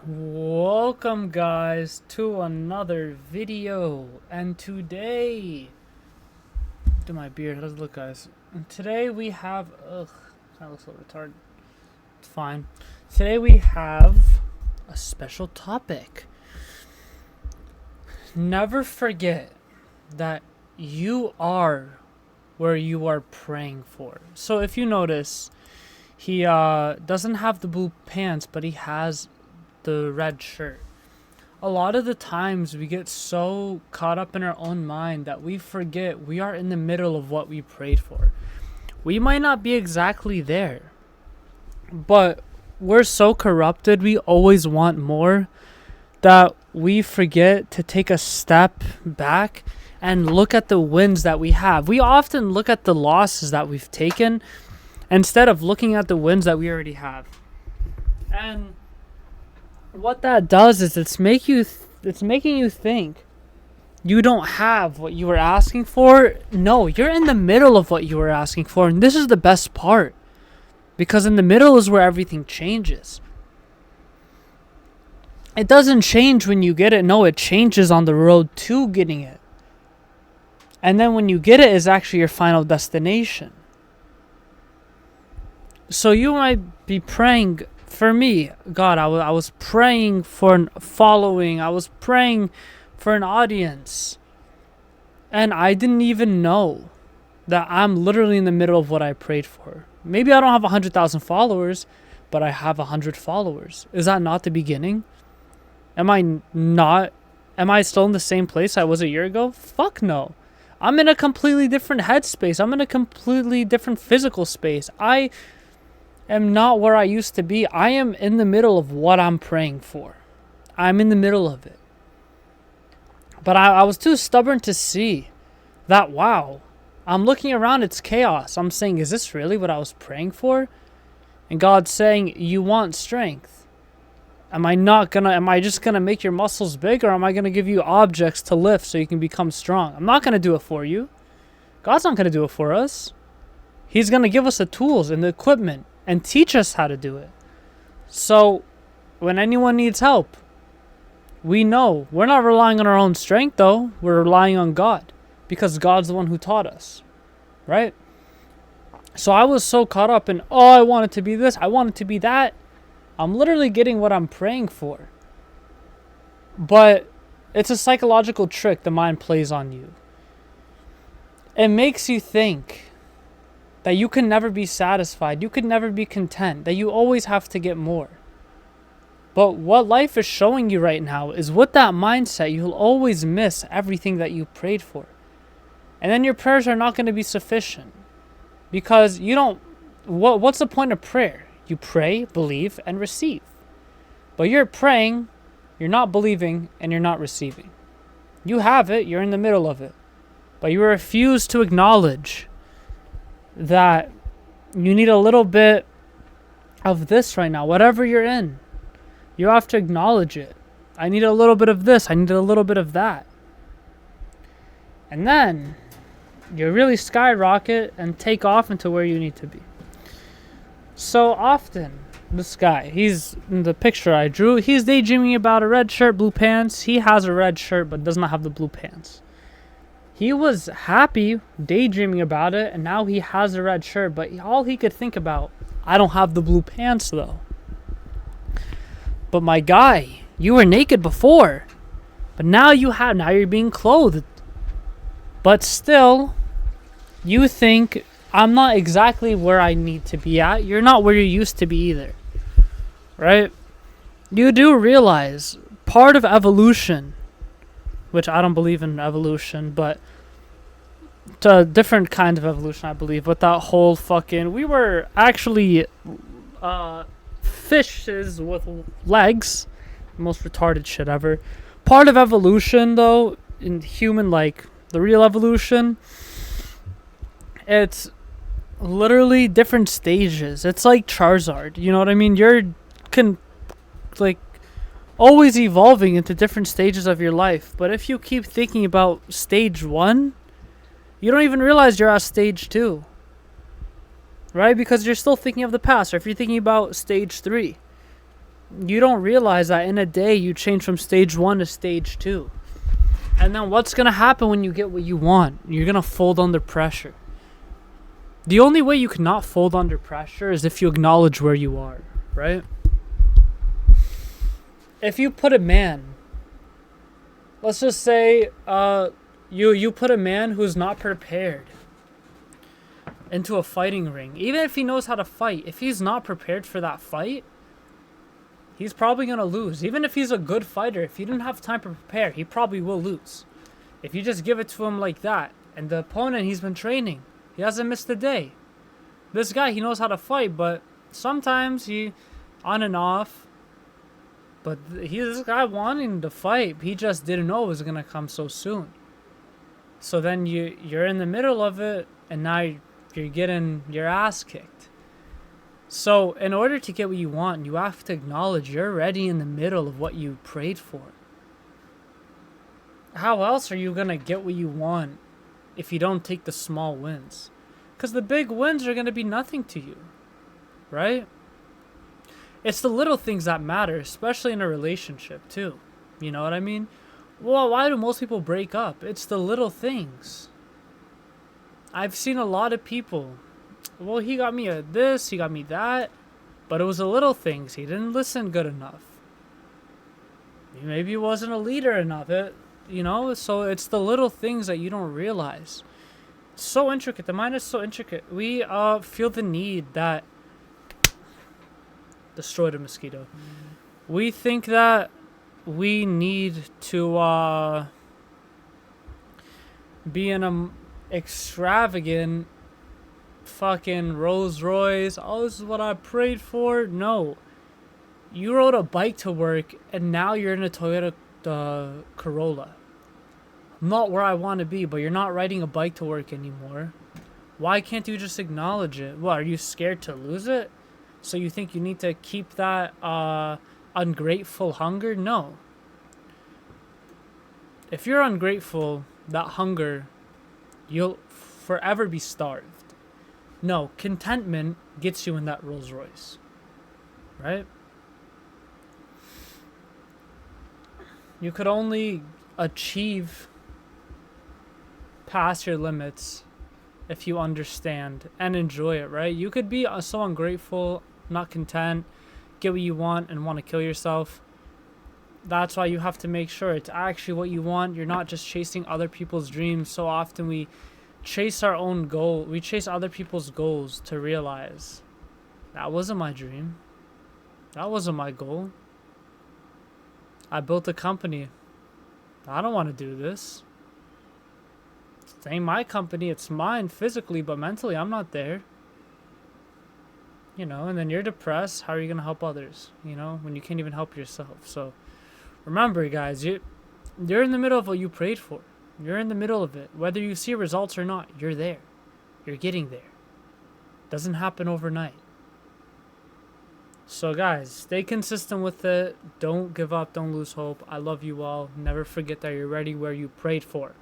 Welcome guys to another video, and today to my beard, how does it look, guys? And today we have that looks a little retarded. It's fine. Today we have a special topic. Never forget that you are where you are praying for. So if you notice, he doesn't have the blue pants, but he has the red shirt. A lot of the times we get so caught up in our own mind that we forget we are in the middle of what we prayed for. We might not be exactly there, but we're so corrupted, we always want more, that we forget to take a step back and look at the wins that we have. We often look at the losses that we've taken instead of looking at the wins that we already have. And what that does is it's making you think you don't have what you were asking for. No, you're in the middle of what you were asking for, and this is the best part, because in the middle is where everything changes. It doesn't change when you get it. No, it changes on the road to getting it. And then when you get it is actually your final destination. So you might be praying, for me, God, I was praying for an following. I was praying for an audience. And I didn't even know that I'm literally in the middle of what I prayed for. Maybe I don't have 100,000 followers, but I have 100 followers. Is that not the beginning? Am I still in the same place I was a year ago? Fuck no. I'm in a completely different headspace. I'm in a completely different physical space. I am not where I used to be. I am in the middle of what I'm praying for. I'm in the middle of it. But I was too stubborn to see that, wow, I'm looking around, it's chaos. I'm saying, is this really what I was praying for? And God's saying, you want strength. Am I just gonna make your muscles big, or am I gonna give you objects to lift so you can become strong? I'm not gonna do it for you. God's not gonna do it for us. He's gonna give us the tools and the equipment and teach us how to do it. So when anyone needs help, we know we're not relying on our own strength, though. We're relying on God, because God's the one who taught us, right? So I was so caught up in, I want it to be this, I want it to be that. I'm literally getting what I'm praying for. But it's a psychological trick the mind plays on you. It makes you think that you can never be satisfied, you can never be content, that you always have to get more. But what life is showing you right now is, with that mindset, you'll always miss everything that you prayed for. And then your prayers are not going to be sufficient. Because what's the point of prayer? You pray, believe, and receive. But you're praying, you're not believing, and you're not receiving. You have it, you're in the middle of it. But you refuse to acknowledge that you need a little bit of this right now. Whatever you're in, you have to acknowledge it. I need a little bit of this, I need a little bit of that. And then you really skyrocket and take off into where you need to be. So often, this guy, he's in the picture I drew, he's daydreaming about a red shirt, blue pants. He has a red shirt but does not have the blue pants. He was happy daydreaming about it, and now he has a red shirt, but all he could think about, I don't have the blue pants though. But my guy, you were naked before, but now you're being clothed. But still, you think, I'm not exactly where I need to be at. You're not where you used to be either. Right? You do realize part of evolution, which I don't believe in evolution, but it's a different kind of evolution, I believe, with that whole we were actually fishes with legs. Most retarded shit ever. Part of evolution, though, in human, the real evolution, it's literally different stages. It's like Charizard, you know what I mean? You're always evolving into different stages of your life. But if you keep thinking about stage 1, you don't even realize you're at stage 2, right? Because you're still thinking of the past. Or if you're thinking about stage 3, You don't realize that in a day you change from stage 1 to stage 2. And then what's going to happen when you get what you want? You're going to fold under pressure. The only way you cannot fold under pressure is if you acknowledge where you are, right? If you put a man, let's just say you put a man who's not prepared into a fighting ring, even if he knows how to fight, if he's not prepared for that fight, he's probably going to lose. Even if he's a good fighter, if he didn't have time to prepare, he probably will lose. If you just give it to him like that, and the opponent, he's been training, he hasn't missed a day. This guy, he knows how to fight, but sometimes he, on and off, but this guy wanting to fight, he just didn't know it was going to come so soon. So then you're in the middle of it, and now you're getting your ass kicked. So in order to get what you want, you have to acknowledge you're already in the middle of what you prayed for. How else are you going to get what you want if you don't take the small wins? Because the big wins are going to be nothing to you, right? It's the little things that matter, especially in a relationship too. You know what I mean? Well, why do most people break up? It's the little things. I've seen a lot of people, well, he got me this, he got me that, but it was the little things. He didn't listen good enough. Maybe he wasn't a leader enough. So it's the little things that you don't realize. It's so intricate. The mind is so intricate. We feel the need that destroyed a mosquito. We think that we need to be in a extravagant fucking Rolls Royce. Oh, this is what I prayed for. No, you rode a bike to work and now you're in a Toyota Corolla. Not where I want to be, but you're not riding a bike to work anymore. Why can't you just acknowledge it? What, are you scared to lose it? So you think you need to keep that ungrateful hunger? No. If you're ungrateful, that hunger, you'll forever be starved. No, contentment gets you in that Rolls Royce, right? You could only achieve past your limits if you understand and enjoy it, right? You could be so ungrateful, not content, get what you want and want to kill yourself. That's why you have to make sure it's actually what you want. You're not just chasing other people's dreams. So often we chase our own goal. We chase other people's goals to realize that wasn't my dream. That wasn't my goal. I built a company. I don't want to do this. It ain't my company. It's mine physically, but mentally I'm not there. And then you're depressed. How are you going to help others, when you can't even help yourself? So remember, guys, you're in the middle of what you prayed for. You're in the middle of it. Whether you see results or not, you're there. You're getting there. Doesn't happen overnight. So guys, stay consistent with it. Don't give up. Don't lose hope. I love you all. Never forget that you're ready where you prayed for.